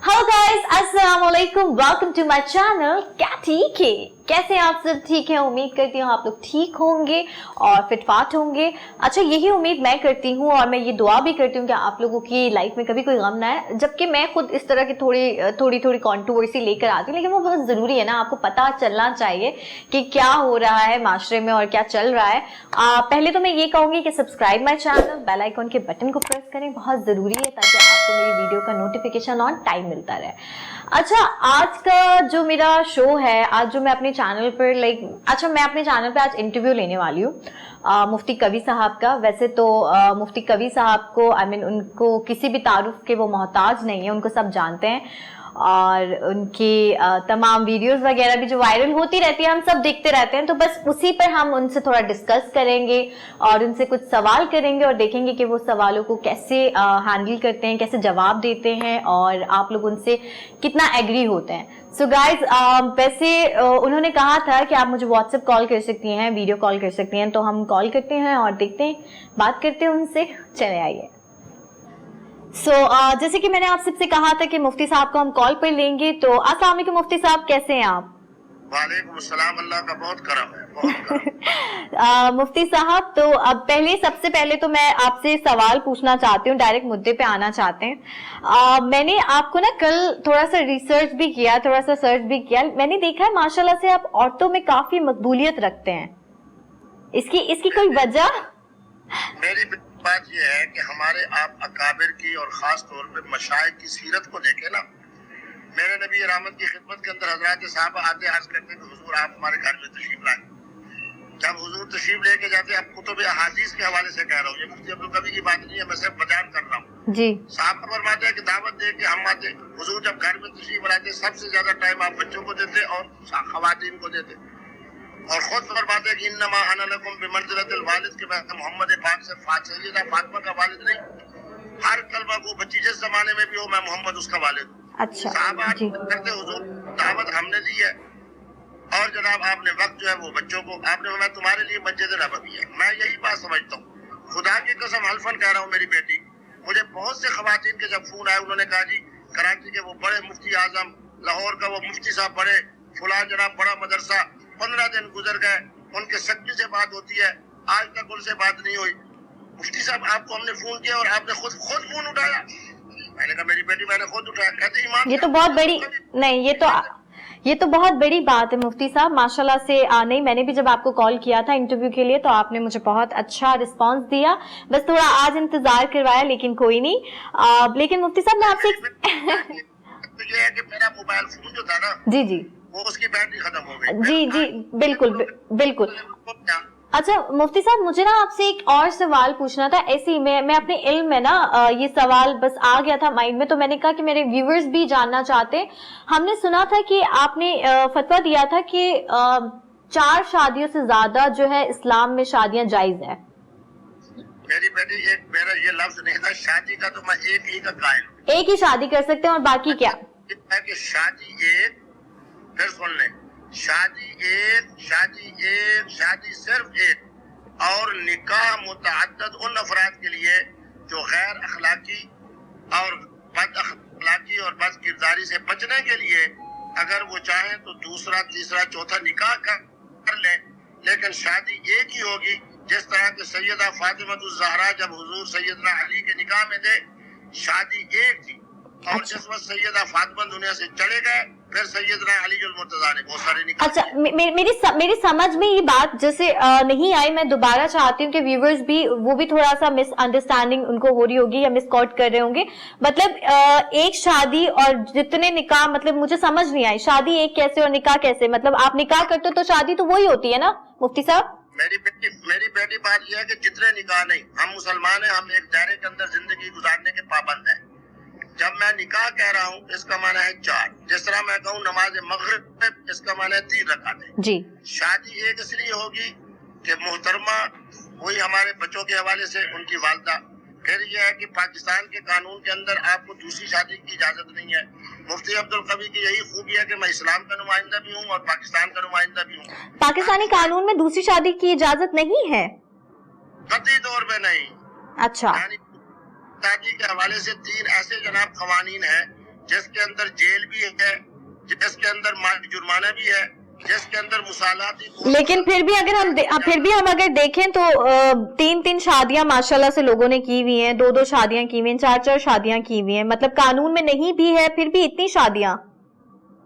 Hello guys, Assalamualaikum. Welcome to my channel Catty K. कैसे हैं आप सब? ठीक है, उम्मीद करती हूँ आप लोग ठीक होंगे और फिटफाट होंगे। अच्छा, यही उम्मीद मैं करती हूँ और मैं ये दुआ भी करती हूँ कि आप लोगों की लाइफ में कभी कोई गम ना आए। जबकि मैं खुद इस तरह की थोड़ी कंट्रोवर्सी लेकर आती हूँ, लेकिन वो बहुत ज़रूरी है ना, आपको पता चलना चाहिए कि क्या हो रहा है माशरे में और क्या चल रहा है। पहले तो मैं ये कहूँगी कि subscribe my channel, bell icon के बटन को प्रेस करें, बहुत ज़रूरी है ताकि आपको मेरी वीडियो का नोटिफिकेशन ऑन टाइम मिलता रहे। अच्छा, आज का जो मेरा शो है, आज जो मैं अपने चैनल पर मैं अपने चैनल पे आज इंटरव्यू लेने वाली हूँ मुफ्ती कवी साहब का। वैसे तो मुफ्ती कवी साहब को उनको किसी भी तारुफ के वो मोहताज नहीं है, उनको सब जानते हैं और उनकी तमाम वीडियोस वगैरह भी जो वायरल होती रहती है हम सब देखते रहते हैं। तो बस उसी पर हम उनसे थोड़ा डिस्कस करेंगे और उनसे कुछ सवाल करेंगे और देखेंगे कि वो सवालों को कैसे हैंडल करते हैं, कैसे जवाब देते हैं और आप लोग उनसे कितना एग्री होते हैं। सो गाइज, वैसे उन्होंने कहा था कि आप मुझे व्हाट्सएप कॉल कर सकती हैं, वीडियो कॉल कर सकती हैं, तो हम कॉल करते हैं और देखते हैं, बात करते हैं उनसे। चले आइए। जैसे कि मैंने आप सबसे कहा था कि मुफ्ती साहब को हम कॉल पर लेंगे, तो अस्सलाम वालेकुम मुफ्ती साहब, कैसे हैं आप? वालेकुम अस्सलाम, अल्लाह का बहुत करम है, बहुत करम। मुफ्ती साहब, तो अब सबसे पहले तो मैं आपसे सवाल पूछना चाहती हूँ, डायरेक्ट मुद्दे पे आना चाहते हैं। मैंने आपको ना कल थोड़ा सा रिसर्च भी किया, थोड़ा सा सर्च भी किया, मैंने देखा है माशाल्लाह से आप औरतों में काफी मकबूलियत रखते हैं। इसकी कोई वजह? मेरी बात यह है कि हमारे आप अकाबिर की और खास तौर पे मशाइख की सीरत को देखे ना। मेरे नबी रहमत की खिदमत के अंदर हजरात साहब आते अर्ज करते कि हुजूर आप हमारे घर में तशरीफ लाए। जब हुजूर तशरीफ लेके जाते, अब कुतुब अहादीस के हवाले से कह रहा हूँ, ये मुफ्ती अब्दुल कवी की बात नहीं है, मैं सिर्फ बयान कर रहा हूँ जी। साहब फरमाते हैं कि दावत दे के हम आते, हुजूर जब घर में तशरीफ लाते सबसे ज्यादा टाइम आप बच्चों को देते और खवातीन को देते और खुद फरमाते हैं कि इन्नमा अना लकुम बिमंज़िलतिल वालिद, के मैं मोहम्मद पाक से सय्यदा फातिमा का वालिद नहीं, हर कलमा को बच्ची जिस जमाने में भी हो मैं मोहम्मद उसका वालिद। अच्छा साहब जी। करते हुजूर दावत हमने दी है और जनाब आपने वक्त जो है वो बच्चों को आपने, मैं तुम्हारे लिए मस्जिद नबवी है। मैं यही बात समझता हूँ, खुदा की कसम हल्फन कह रहा हूँ, मेरी बेटी, मुझे बहुत से खवातीन के जब फोन आए, उन्होंने कहा जी कराची के वो बड़े मुफ्ती आजम, लाहौर का वो मुफ्ती साहब, बड़े फुला जनाब बड़ा मदरसा, 15 दिन गुजर गए, उनके सच्ची से बात होती है, आज तक उनसे बात नहीं हुई। मुफ्ती साहब आपको हमने फोन किया और आपने खुद फोन उठाया। मैंने कहा मेरी बेटी, मैंने खुद उठाया। कहते इमाम, ये तो बहुत बड़ी नहीं, ये तो बहुत बड़ी बात है मुफ्ती साहब, माशाल्लाह से। नहीं, मैंने भी जब आपको कॉल किया था इंटरव्यू के लिए तो आपने मुझे बहुत अच्छा रिस्पांस दिया, बस थोड़ा आज इंतजार करवाया, लेकिन कोई नहीं। लेकिन मुफ्ती साहब मैं आपसे तो ये है कि मेरा मोबाइल फोन जो था ना जी जी वो उसकी बैटरी खत्म हो गई। जी जी बिल्कुल। अच्छा मुफ्ती साहब, मुझे ना आपसे एक और सवाल पूछना था। ऐसे ही मैं अपने इल्म में ना ये सवाल बस आ गया था माइंड में, तो मैंने कहा कि मेरे व्यूअर्स भी जानना चाहते हैं। हमने सुना था कि आपने फतवा दिया था कि 4 शादियों से ज्यादा जो है इस्लाम में शादियां जायज है। मेरी बेटी, एक मेरा ये लफ्ज नहीं था शादी का, तो मैं एक ही का कायल हूँ। एक ही शादी कर सकते हैं और बाकी क्या? कि शादी एक, फिर सुन ले, शादी एक, शादी सिर्फ एक, और निकाह मुतअद्दिद उन अफराद के लिए जो गैर अखलाकी और बद अखलाकी और बद किरदारी से बचने के लिए अगर वो चाहें तो दूसरा तीसरा चौथा निकाह कर ले, लेकिन शादी एक ही होगी। जिस तरह के सैयदा फातिमा ज़हरा जब हुजूर सैयदना अली के निकाह में थे, शादी एक थी, और जिस वक्त सैयदा फातिमा दुनिया से चले गए फिर सैयदना अली मुर्तज़ा ने बहुत सारे निकाह। अच्छा, मेरी समझ में ये बात जैसे नहीं आई, मैं दोबारा चाहती हूँ कि व्यूअर्स भी वो भी थोड़ा सा मिसअंडरस्टैंडिंग उनको हो रही होगी या मिसकोट कर रहे होंगे। मतलब एक शादी और जितने निकाह, मतलब मुझे समझ नहीं आई, शादी एक कैसे और निकाह कैसे? मतलब आप निकाह करते हो तो शादी तो वही होती है ना मुफ्ती साहब? मेरी बेटी बात यह है कि जितने निकाह नहीं, हम मुसलमान हैं, हम एक दायरे के अंदर जिंदगी गुजारने के पाबंद हैं। जब मैं निकाह कह रहा हूँ इसका माना है 4, जिस तरह मैं कहूँ नमाज मगरिब, इसका माना है 3 रकातें जी। शादी एक इसलिए होगी कि मोहतरमा वही हमारे बच्चों के हवाले से उनकी वालदा। फिर यह है कि पाकिस्तान के कानून के अंदर आपको दूसरी शादी की इजाजत नहीं है। मुफ्ती अब्दुल कवी की यही खूबी है कि मैं इस्लाम का नुमाइंदा भी हूँ और पाकिस्तान का नुमाइंदा भी हूँ। पाकिस्तानी कानून में दूसरी शादी की इजाजत नहीं है? कतई तौर पे नहीं। अच्छा, शादी के हवाले से 3 ऐसे जनाब कवानीन हैं جس کے اندر جیل بھی ہے، جس کے اندر مالی جرمانہ بھی ہے، جس کے اندر مصالحاتی، لیکن پھر بھی ہم اگر دیکھیں تو 3 شادیاں ماشاءاللہ سے لوگوں نے کی ہوئی ہیں، 2 شادیاں کی ہوئی ہیں، 4 شادیاں کی ہوئی ہیں، مطلب قانون میں نہیں بھی ہے پھر بھی اتنی شادیاں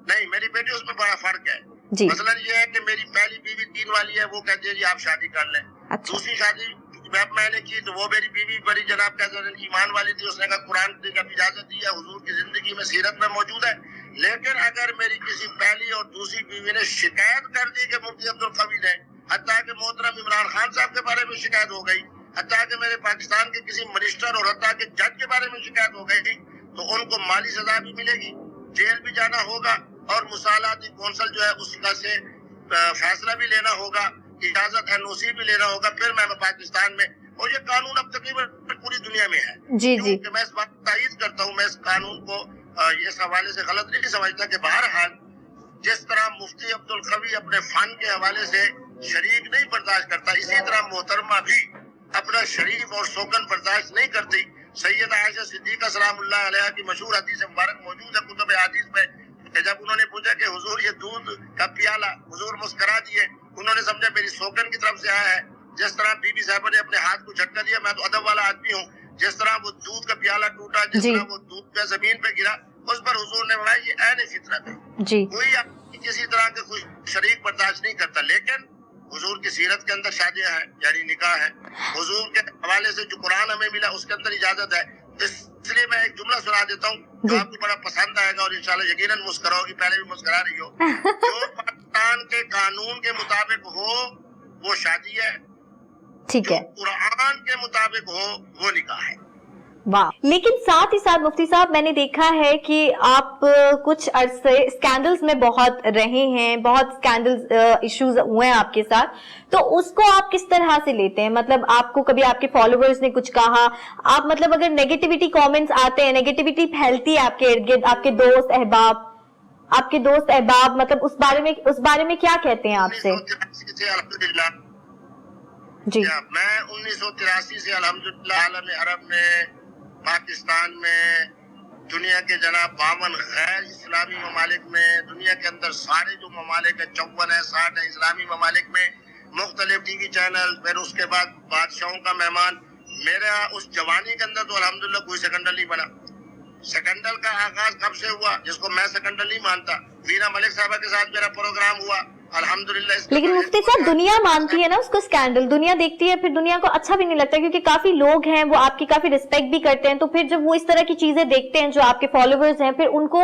نہیں میری بیٹی اس میں بڑا فرق ہے جی۔ مثلا یہ ہے کہ میری پہلی بیوی 3 والی ہے، وہ کہتی ہے جی آپ شادی کر لیں۔ اچھا۔ دوسری شادی جب میں نے کی تو وہ میری بیوی بڑی جناب کا ایمان والی تھی، اس نے کہا قرآن کی جب اجازت دی ہے، حضور کی زندگی میں سیرت میں موجود ہے، لیکن اگر میری کسی پہلی اور دوسری بیوی نے شکایت کر دی کہ مفتی عبدالقوی نے، حتیٰ کہ محترم عمران خان صاحب کے بارے میں شکایت ہو گئی، حتیٰ کہ میرے پاکستان کے کسی منسٹر اور حتیٰ کہ جج کے بارے میں شکایت ہو گئی، تو ان کو مالی سزا بھی ملے گی، جیل بھی جانا ہوگا، اور مصالحاتی کونسل جو ہے اس کا سے فیصلہ بھی لینا ہوگا، اجازت NOC بھی لینا ہوگا، پھر میں پاکستان میں، اور یہ قانون اب تقریباً پوری دنیا میں ہے۔ جی جی، میں اس بات تائید کرتا ہوں، میں اس قانون کو اس حوالے سے غلط نہیں سمجھتا کہ بہرحال جس طرح مفتی عبدالقوی اپنے فن کے حوالے سے شریک نہیں برداشت کرتا، اسی طرح محترمہ بھی اپنا شریف اور سوکن برداشت نہیں کرتی۔ سیدہ عائشہ صدیقہ سلام اللہ علیہا کی مشہور حدیث مبارک موجود ہے کتب حدیث میں، کہ جب انہوں نے پوچھا کہ حضور یہ دودھ کا پیالہ، حضور مسکرا دیے، انہوں نے سمجھا میری سوکن کی طرف سے آیا ہے۔ جس طرح بی بی صاحبہ نے اپنے ہاتھ کو جھٹکا دیا، میں تو ادب والا آدمی ہوں، جس طرح وہ دودھ کا پیالہ ٹوٹا، جس طرح وہ دودھ پہ زمین پہ گرا، اس پر حضور نے فرمایا یہ عین فطرت ہے، جی، کوئی کسی طرح کے کوئی شریک برداشت نہیں کرتا۔ لیکن حضور کی سیرت کے اندر شادیاں ہیں، یعنی نکاح ہے، حضور کے حوالے سے جو قرآن ہمیں ملا اس کے اندر اجازت ہے۔ اس لیے میں ایک جملہ سنا دیتا ہوں جو آپ کو بڑا پسند آئے گا، اور انشاءاللہ یقیناً مسکراؤ گی، پہلے بھی مسکرا رہی ہو۔ جو پاکستان کے قانون کے مطابق ہو وہ شادی ہے، ٹھیک ہے، جو قرآن کے مطابق ہو وہ نکاح ہے۔ واہ، لیکن ساتھ ہی ساتھ مفتی صاحب میں نے دیکھا ہے کہ آپ کچھ عرصے اسکینڈلز میں بہت رہے ہیں، بہت اسکینڈلز ایشوز ہوئے ہیں آپ کے ساتھ، تو اس کو آپ کس طرح سے لیتے ہیں؟ مطلب آپ کو کبھی آپ کے فالوورز نے کچھ کہا، آپ مطلب اگر نیگیٹیوٹی کامنٹس آتے ہیں، نیگیٹیوٹی پھیلتی ہے آپ کے ارد گرد، آپ کے دوست احباب مطلب اس بارے میں کیا کہتے ہیں آپ سے؟ جی، میں 1983 سے الحمدللہ عالم عرب میں، پاکستان میں، دنیا کے جناب 52 غیر اسلامی ممالک میں، دنیا کے اندر سارے جو ممالک ہیں 54 ہے 60 ہے اسلامی ممالک میں، مختلف ٹی وی چینل، پھر اس کے بعد بادشاہوں کا مہمان۔ میرا اس جوانی کے اندر تو الحمدللہ کوئی سکنڈل نہیں بنا۔ سکنڈل کا آغاز کب سے ہوا جس کو میں سکنڈل نہیں مانتا؟ وینا ملک صاحبہ کے ساتھ میرا پروگرام ہوا الحمدللہ۔ لیکن مفتی صاحب دنیا مانتی ہے نا اس کو اسکینڈل، دنیا دیکھتی ہے، پھر دنیا کو اچھا بھی نہیں لگتا، کیونکہ کافی لوگ ہیں وہ آپ کی کافی رسپیکٹ بھی کرتے ہیں، تو پھر جب وہ اس طرح کی چیزیں دیکھتے ہیں جو آپ کے فالوورز ہیں، پھر ان کو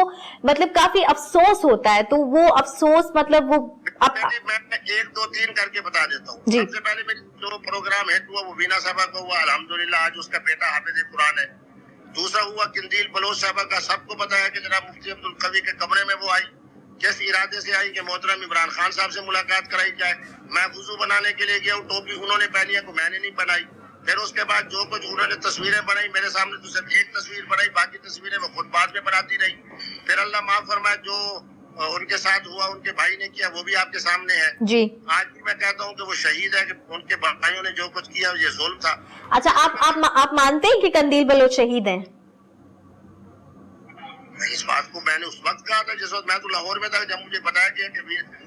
مطلب کافی افسوس ہوتا ہے، تو وہ افسوس مطلب وہ میں 1 2 3 کر کے بتا دیتا ہوں۔ سب سے پہلے میری جو پروگرام ہیڈ ہوا وہ وینا صاحبہ کا ہوا الحمدللہ، آج اس کا بیٹا حافظ قرآن ہے۔ دوسرا ہوا قندیل بلوچ صاحبہ کا، سب کو پتا ہے کہ جناب مفتی عبدالقوی کے کمرے میں وہ آئی، کس ارادے سے آئی کہ محترم عمران خان صاحب سے ملاقات کرائی جائے۔ میں وضو بنانے کے لیے گیا ہوں، ٹوپی انہوں نے پہنی ہے کو میں نے نہیں بنائی۔ پھر اس کے بعد جو کچھ انہوں نے تصویریں بنائی میرے سامنے تو صرف ایک تصویر بنائی، باقی تصویریں وہ خود بعد میں بناتی رہی۔ پھر اللہ معاف فرمائے جو ان کے ساتھ ہوا ان کے بھائی نے کیا وہ بھی آپ کے سامنے ہے۔ جی، آج بھی میں کہتا ہوں کہ وہ شہید ہے کہ ان کے بھائیوں نے جو کچھ کیا یہ ظلم تھا۔ اچھا، آپ مانتے ہیں کہ قندیل بلوچ شہید ہیں؟ اس بات کو میں نے اس وقت کہا تھا جس وقت میں تو لاہور میں تھا، جب مجھے بتایا گیا کہ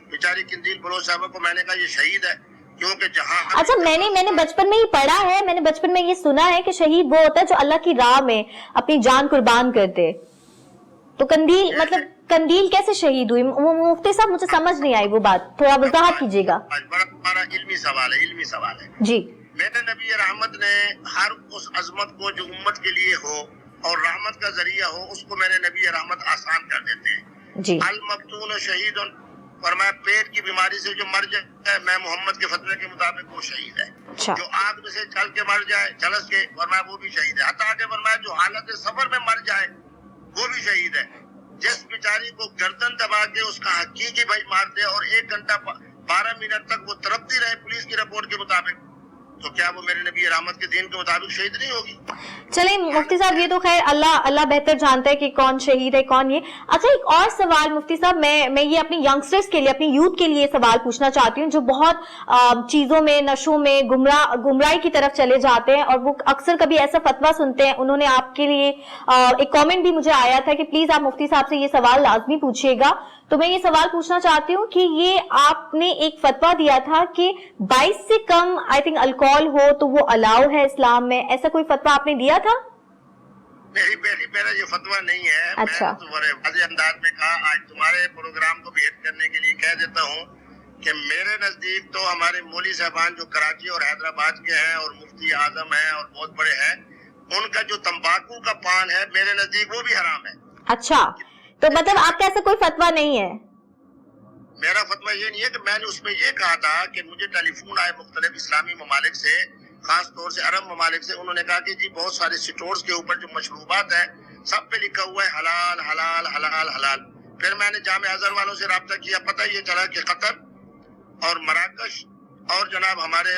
بیچاری قندیل بلوچ صاحبہ کو، میں نے کہا یہ شہید ہے کیونکہ جہاں۔ اچھا، میں نے بچپن میں ہی پڑھا ہے، میں نے بچپن میں یہ سنا ہے کہ شہید وہ ہوتا ہے جو اللہ کی راہ میں اپنی جان قربان کر دے، تو قندیل کیسے شہید ہوئی؟ مفتی صاحب مجھے سمجھ نہیں آئی وہ بات، تھوڑا وضاحت کیجیے گا۔ بڑا علمی سوال ہے۔ جی، میرے نبی رحمت نے ہر اس عظمت کو جو امت کے لیے ہو اور رحمت کا ذریعہ ہو اس کو میرے نبی رحمت آسان کر دیتے ہیں۔ جی، المبتون شہید، فرمایا پیٹ کی بیماری سے جو مر جائے میں محمد کے فتوے کے مطابق وہ شہید ہے۔ جو آگ میں سے چل کے مر جائے جلس کے، فرمایا وہ بھی شہید ہے۔ حتیٰ کہ فرمایا جو حالت سفر میں مر جائے وہ بھی شہید ہے۔ جس بیچاری کو گردن دبا کے اس کا حقیقی بھائی مار دے اور 1 گھنٹہ 12 منٹ تک وہ تڑپتی رہے پولیس کی رپورٹ کے مطابق، तो क्या वो मेरे नबी रहमत के दीन के मुताबिक शहीद नहीं होगी? चलिए मुफ्ती साहब, ये तो खैर अल्लाह बेहतर जानता है कि कौन शहीद है कौन ये। अच्छा, एक और सवाल मुफ्ती साहब, मैं ये अपनी यंगस्टर्स के लिए, अपनी यूथ के लिए सवाल पूछना चाहती हूँ, जो बहुत चीजों में, नशों में, गुमराही की तरफ चले जाते हैं, और वो अक्सर कभी ऐसा फतवा सुनते हैं। उन्होंने आपके लिए एक कॉमेंट भी मुझे आया था कि प्लीज आप मुफ्ती साहब से ये सवाल लाजमी पूछिएगा। तो मैं ये सवाल पूछना चाहती हूँ कि ये आपने एक फतवा दिया था कि 22 से कम आई थिंक अल्कोहल हो तो वो अलाउ है इस्लाम में, ऐसा कोई फतवा आपने दिया था? मेरी बेटी, मेरा ये फतवा नहीं है। अच्छा। मैंने तो बड़े वाज़ेह अंदाज में कहा, आज तुम्हारे प्रोग्राम को भी हिट करने के लिए कह देता हूँ कि मेरे नजदीक तो हमारे मौलवी साहबान जो कराची और हैदराबाद के हैं और मुफ्ती आजम हैं और बहुत बड़े हैं, उनका जो तंबाकू का पान है मेरे नजदीक वो भी हराम है। अच्छा, तो मतलब आपका ऐसा कोई फतवा नहीं है? मेरा फतवा ये नहीं है कि मैंने उसमें ये कहा था कि मुझे टेलीफोन आए मुख्तलिफ इस्लामी ममालिक से, खास तौर से अरब ममालिक से। उन्होंने कहा कि जी बहुत सारे स्टोर्स के ऊपर जो मशरूबात है सब पे लिखा हुआ है हलाल हलाल हलाल हलाल। फिर मैंने जामे अजहर वालों से राब्ता किया, पता ये चला कि कतर और मराकश और जनाब हमारे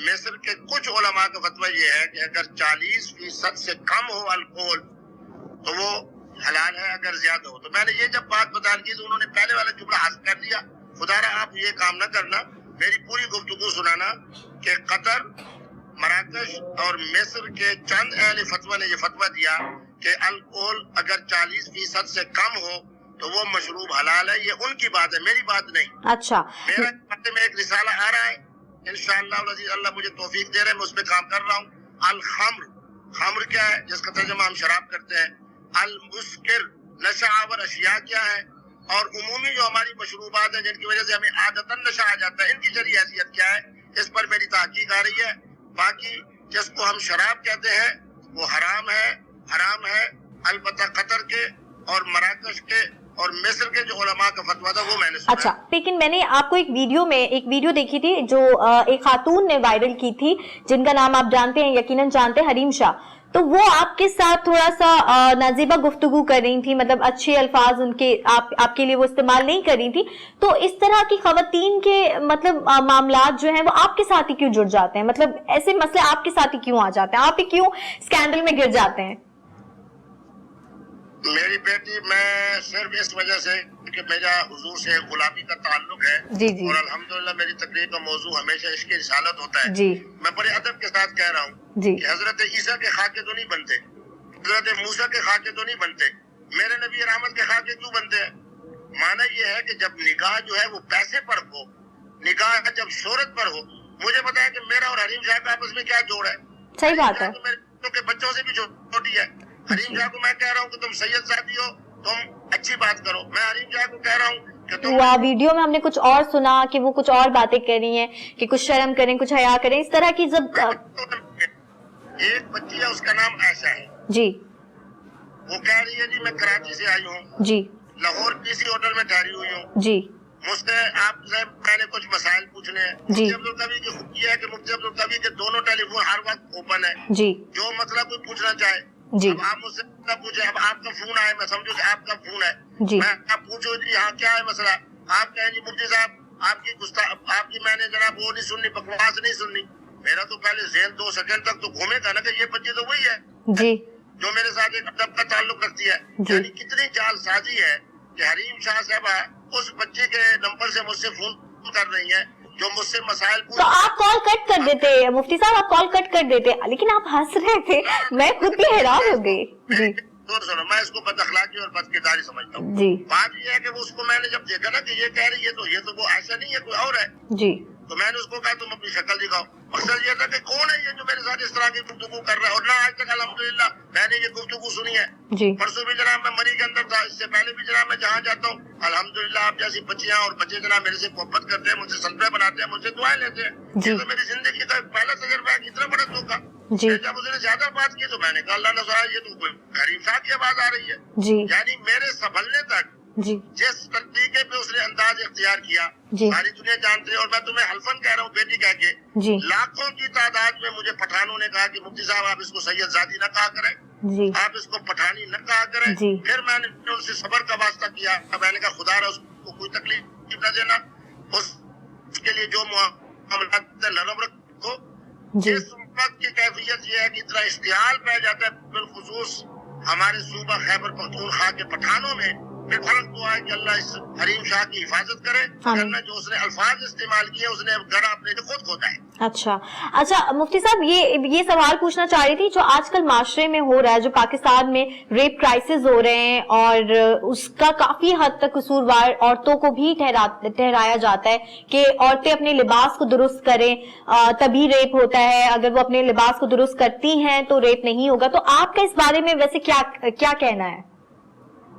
मिस्र के कुछ उलमा का फतवा ये है कि अगर 40% से कम हो अल्कोहल तो वो हलाल है, अगर ज्यादा हो। तो मैंने ये जब बात बता की तो उन्होंने पहले वाला जुमला हज़फ कर दिया। खुदारा आप ये काम न करना, मेरी पूरी गुफ्तगू सुनाना कि कतर, मराकश और मिस्र के चंद अहले फतवा ने ये फतवा दिया कि अल्कोहल अगर 40% से कम हो तो वो मशरूब हलाल है। ये उनकी बात है, मेरी बात नहीं। अच्छा, मेरा खाते में एक रिसाला आ रहा है, इंशाअल्लाह अल्लाह मुझे तौफीक दे रहे हैं, मैं उसमें काम कर रहा हूँ। अल खम्र, खम्र क्या है जिसका तर्जुमा हम शराब करते हैं। अल मुस्किर, नशा आवर अशिया क्या है, और उमूमी जो हमारी मशरूबात है जिनकी वजह से हमें आदतन नशा आ जाता है, इनकी शरई हैसियत क्या है, इस पर मेरी तहकीक आ रही है। बाकी जिसको हम शराब कहते हैं वो हराम है। अलबत्ता कतर के और मराकश के और मिस्र के जो उलमा का फतवा था वो मैंने सुना। अच्छा, लेकिन मैंने आपको एक वीडियो देखी थी जो एक खातून ने वायरल की थी, जिनका नाम आप जानते हैं, यकीनन जानते हैं, हरीम शाह। तो वो आपके साथ थोड़ा सा नाजीबा गुफ्तगू कर रही थी, मतलब अच्छे अल्फाज उनके आपके लिए वो इस्तेमाल नहीं कर रही थी। तो इस तरह की खवातीन के मतलब मामलात जो हैं वो आपके साथ ही क्यों जुड़ जाते हैं? मतलब ऐसे मसले आपके साथ ही क्यों आ जाते हैं? आप ही क्यों स्कैंडल में गिर जाते हैं? मेरी बेटी, मैं सिर्फ इस वजह से कि मेरा हुजूर से गुलामी का ताल्लुक है जी जी, और अल्हम्दुलिल्लाह मेरी तकरीर का मौजू हमेशा इश्क रिसालत होता है जी। मैं बड़े अदब के साथ कह रहा हूँ जी, कि हजरत ईसा के खाके तो नहीं बनते, हजरत मूसा के खाके तो नहीं बनते, मेरे नबी रहमत के खाके क्यों बनते हैं? माना ये है कि जब निगाह जो है वो पैसे पर हो, निगाह जब शोहरत पर हो। मुझे पता है कि मेरा और हरीम शाह का आपस में क्या जोड़ है। सही बात है। मेरे बच्चों से भी छोटी है। हरीम शाह को मैं कह रहा हूँ कि तुम सैयद सादी हो, तुम अच्छी बात करो। मैं हरीम शाह को कह रहा हूँ कि तुम, वीडियो में हमने कुछ और सुना कि वो कुछ और बातें कर रही हैं कि कुछ शर्म करें, कुछ हया करें, इस तरह की। जब एक बच्ची है उसका नाम आयशा है जी, वो कह रही है जी मैं कराची से आई हूँ, जी लाहौर किसी होटल में ठहरी हुई हूँ, जी, मुझसे आपसे मैंने कुछ मसाइल पूछने हैं। जी। मुफ्ती अब्दुल कवी की खूबी है कि मुफ्ती अब्दुल कवी के दोनों टेलीफोन हर वक्त ओपन है, जी जो मसला कोई पूछना चाहे। जी, अब आप मुझसे ना पूछे, अब आपका फोन आए, मैं समझू कि आपका फोन है, जी, मैं आप पूछो जी हाँ क्या है मसला, आप कहें जी मुफ्ती साहब आपकी मैंने जनाब वो नहीं सुननी, बकवास नहीं सुननी। मेरा तो पहले ज़हन 2 सेकंड तक तो घूमेगा ना कि ये बच्ची तो वही है जी, जो मेरे साथ एक अदब का ताल्लुक रखती है। यानी कितनी जालसाजी है कि हरीम शाह साहबा उस बच्चे के नंबर से मुझसे फोन कर रही है जो मुझसे मसाइल तो आप कॉल कट कर देते मुफ्ती साहब, आप कॉल कट कर देते, लेकिन आप हंस रहे थे, मैं खुद भी हैरान हो गई। जी, सुनो, मैं इसको बदअखलाकी और बदकिरदारी समझता हूँ। जी, बात ये है कि वो उसको मैंने जब देखा ना कि ये कह रही है तो ये तो वो ऐसा नहीं है, कोई और है। जी, तो मैंने उसको कहा तुम अपनी शक्ल दिखाओ। मकसद ये था कि कौन है ये जो मेरे साथ इस तरह की गुफ्तगू कर रहा है, और ना आज तक अल्हम्दुलिल्लाह मैंने ये गुफ्तगू सुनी है। जी, परसों भी जनाब मैं मरी के अंदर था, इससे पहले भी जनाब मैं जहाँ जाता हूँ अल्हम्दुलिल्लाह आप जैसी बच्चियाँ और बच्चे जनाब मेरे से मोहब्बत करते हैं, मुझसे सलबे बनाते हैं, मुझसे दुआएं लेते हैं। जी। ये तो मेरी जिंदगी का पहला तजर्बा है, इतना बड़ा धोखा। जी, जब उसने ज्यादा बात की तो मैंने कहा अल्लाह न सहा, ये तो कोई हरीम शाह की आवाज आ रही है। जी, यानी मेरे संभलने तक जी, जिस तरीके पे उसने अंदाज इख्तियार किया जी, सारी दुनिया जानती है। और मैं तुम्हें हल्फन कह रहा हूँ बेटी कह के, जी, लाखों की तादाद में मुझे पठानों ने कहा कि मुफ्ती साहब आप इसको सैयद जादी न कहा करें, जी, आप इसको पठानी न कहा करें। जी। फिर मैंने उनसे सबर का वास्ता किया, मैंने कहा खुदा रहा उसको कोई तकलीफ न देना, उसके लिए जो मामला नरम रखो, इस वक्त की कैफियत ये है कि इतना इश्तिहाल पै जाता है, बिलखुसूस हमारे सूबा खैबर पख्तूनख्वा के पठानों में। फिर फर्क हुआ है कि अल्लाह इस हरीम शाह की हिफाजत करे, वरना जो उसने अल्फाज इस्तेमाल किए उसने गड़ा अपने खुद खोदा है। अच्छा मुफ्ती साहब, ये सवाल पूछना चाह रही थी, जो आजकल माशरे में हो रहा है, जो पाकिस्तान में रेप क्राइसिस हो रहे हैं और उसका काफी हद तक कसूरवार औरतों को भी ठहराया जाता है कि औरतें अपने लिबास को दुरुस्त करें तभी रेप होता है, अगर वो अपने लिबास को दुरुस्त करती हैं तो रेप नहीं होगा। तो आपका इस बारे में वैसे क्या कहना है?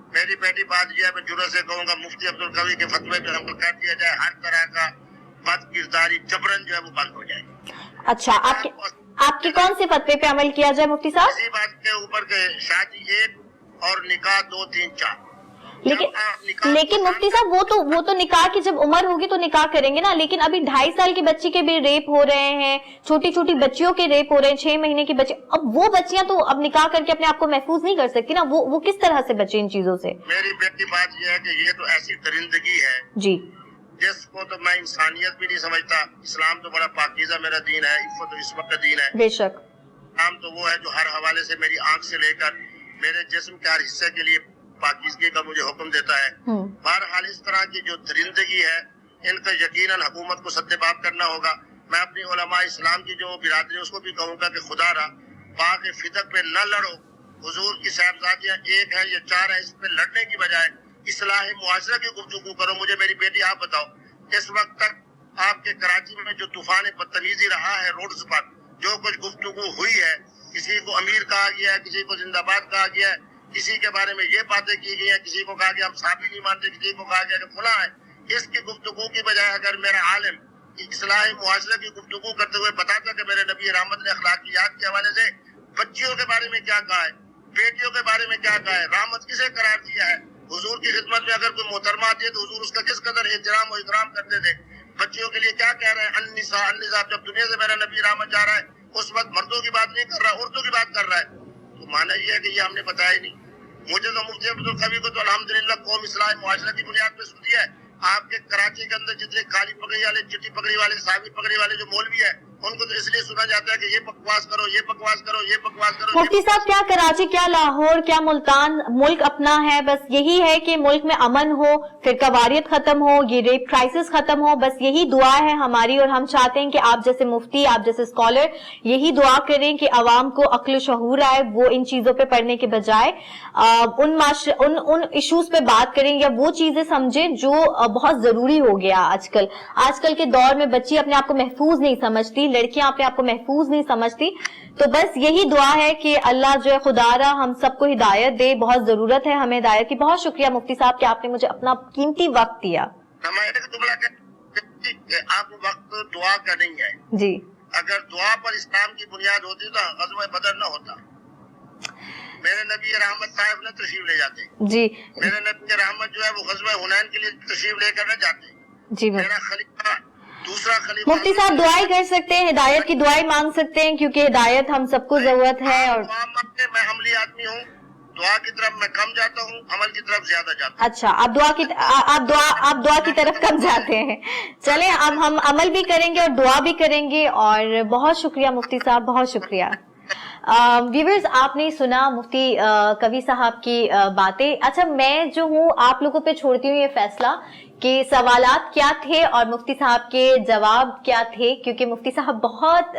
मेरी पहली बात यह है, मैं जुर्रत से कहूंगा मुफ्ती अब्दुल कवी के फतवे पे अमल कर दिया जाए, हर तरह का बद किरदारी जबरन जो है वो बंद हो जाए। अच्छा, आपके कौन से फतवे पे अमल किया जाए मुफ्ती साहब? इसी बात के ऊपर के शादी 1 और निकाह 2 3 4। लेकिन मुफ्ती साहब वो तो निकाह की जब उम्र होगी तो निकाह करेंगे ना, लेकिन अभी 2.5 साल की बच्ची के भी रेप हो रहे हैं, छोटी छोटी बच्चियों के रेप हो रहे हैं, 6 महीने की बच्ची। अब वो बच्चियां तो अब निकाह करके अपने आप को महफूज नहीं कर सकती ना, वो किस तरह से बचे इन चीजों से? मेरी बेटी बात यह है कि ये तो ऐसी दरिंदगी है जी, जिसको तो मैं इंसानियत भी नहीं समझता। इस्लाम तो बड़ा पाकीज़ा मेरा दीन है, इफ़्फ़त और इस्मत का दीन है। बेशक इस्लाम तो वो है जो हर हवाले से मेरी आंख से लेकर मेरे जिस्म के हर हिस्से के लिए पाकीज़गी का मुझे हुक्म देता है। बहरहाल इस तरह की जो दरिंदगी है, इनका यकीनन हुकूमत को सद्देबाब करना होगा। मैं अपनी उलमा इस्लाम की जो बिरादरी उसको भी कहूंगा कि खुदा रा पाक फिदक पे न लड़ो। हुजूर की साहबजादियां 1 है या 4 है, इस पे लड़ने की बजाय इस्लाह मुआशरा की गुफ्तगू करो। मुझे मेरी बेटी आप बताओ, इस वक्त तक आपके कराची में जो तूफान बदतमीजी रहा है रोड्स पर, जो कुछ गुफ्तगू हुई है, किसी को अमीर कहा गया है, किसी को जिंदाबाद कहा गया है, किसी के बारे में ये बातें की गई है, किसी को कहा गया हम साबी नहीं मानते, किसी को कहा गया कि फुला है। इसकी गुफ्तगू की बजाय अगर मेरा आलिम इस्लाह मुआशरा की गुफ्तगू करते हुए बताता कि मेरे नबी रहमत ने अखलाकियात के हवाले से बच्चियों के बारे में क्या कहा है, बेटियों के बारे में क्या कहा है, रहमत किसे करार दिया है, हुजूर की खिदमत में अगर कोई मोहतरमा आती है तो हुजूर उसका किस कदर एहतराम और इकराम करते थे, बच्चियों के लिए क्या कह रहे हैं, अन्निसा अन्निसा। जब दुनिया से मेरा नबी रहमत जा रहा है उस वक्त मर्दों की बात नहीं कर रहा, औरतों की बात कर रहा है। तो माना यह है कि ये हमने बताया ही नहीं। मुझे तो मुफ्ती अब्दुल कवी को तो अल्हम्दुलिल्लाह कौम इस्लाह मुआशरा की बुनियाद पे सुन दिया है। आपके कराची के अंदर जितने काली पगड़ी वाले, चिट्टी पगड़ी वाले, सावी पगड़ी वाले जो मौलवी है, उनको तो इसलिए सुना जाता है कि ये बकवास करो, ये बकवास करो, ये बकवास करो। मुफ्ती साहब, क्या कराची, क्या लाहौर, क्या मुल्तान मुल्क अपना है, बस यही है कि मुल्क में अमन हो, फिर कवारियत खत्म हो, ये रेप क्राइसिस खत्म हो, बस यही दुआ है हमारी। और हम चाहते हैं कि आप जैसे मुफ्ती, आप जैसे स्कॉलर यही दुआ करें कि अवाम को अक्ल शऊर आए, वो इन चीजों पे पढ़ने के बजाय उन इश्यूज पे बात करें या वो चीजें समझें जो बहुत जरूरी हो गया आजकल के दौर में। बच्ची अपने आप को महफूज नहीं समझती, लड़कियां अपने आप को महफूज नहीं समझती। तो बस यही दुआ है कि अल्लाह जो है खुदारा हम सबको हिदायत दे, बहुत जरूरत है हमें हिदायत की। बहुत शुक्रिया मुफ्ती साहब कि आपने मुझे अपना कीमती वक्त दिया। आप वक्त दुआ का नहीं है जी, अगर दुआ पर इस्लाम की बुनियाद होती तो ग़ज़वा बदर न होता। मेरे नबी रहमत साहब ने तशरीफ ले जाते जी, मेरे नबी रहमत जो है वो ग़ज़वा हुनैन के लिए तशरीफ लेकर न जाते जी। मेरा खलीफा दूसरा खलीफा मुफ्ती साहब दुआई कर सकते हैं, हिदायत की दुआई मांग सकते हैं, क्योंकि हिदायत हम सबको जरूरत है। और मैं अमली आदमी हूँ, दुआ की तरफ मैं कम जाता हूँ, अमल की तरफ ज्यादा जाता हूँ। अच्छा, आप दुआ की तरफ कम जाते हैं। चलें, अब हम अमल भी करेंगे और दुआ भी करेंगे। और बहुत शुक्रिया मुफ्ती साहब, बहुत शुक्रिया। व्यूअर्स, आपने सुना मुफ्ती कवी साहब की बातें। अच्छा, मैं जो हूँ आप लोगों पे छोड़ती हूँ ये फैसला कि सवालात क्या थे और मुफ्ती साहब के जवाब क्या थे, क्योंकि मुफ्ती साहब बहुत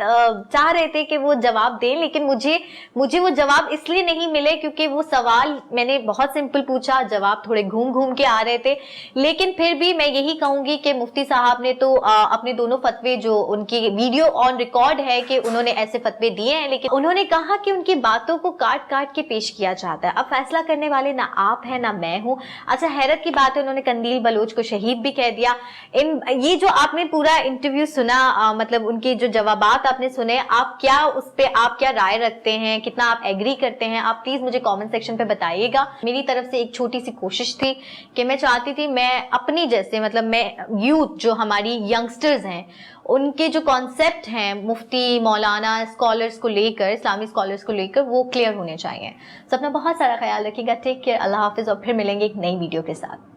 चाह रहे थे कि वो जवाब दें, लेकिन मुझे वो जवाब इसलिए नहीं मिले क्योंकि वो सवाल मैंने बहुत सिंपल पूछा, जवाब थोड़े घूम घूम के आ रहे थे। लेकिन फिर भी मैं यही कहूंगी कि मुफ्ती साहब ने तो अपने दोनों फतवे, जो उनकी वीडियो ऑन रिकॉर्ड है कि उन्होंने ऐसे फतवे दिए हैं, लेकिन उन्होंने कहा कि उनकी बातों को काट काट के पेश किया जाता है। अब फैसला करने वाले ना आप हैं ना मैं हूँ। अच्छा, हैरत की बात है, उन्होंने कंदील बलोच को शहीद भी कह दिया। ये जो आपने पूरा इंटरव्यू सुना, मतलब उनके जो जवाबात आपने सुने, आप क्या राय रखते हैं, कितना आप एग्री करते हैं, आप प्लीज मुझे कमेंट सेक्शन पे बताइएगा। मेरी तरफ से एक छोटी सी कोशिश थी कि मैं चाहती थी मैं अपनी जैसे, मतलब मैं यूथ जो हमारी यंगस्टर्स हैं, उनके जो कॉन्सेप्ट हैं मुफ्ती मौलाना स्कॉलर्स को लेकर, इस्लामी स्कॉलर्स को लेकर, वो क्लियर होने चाहिए। सब अपना बहुत सारा ख्याल रखिएगा। टेक केयर, अल्लाह हाफिज, और फिर मिलेंगे एक नई वीडियो के साथ।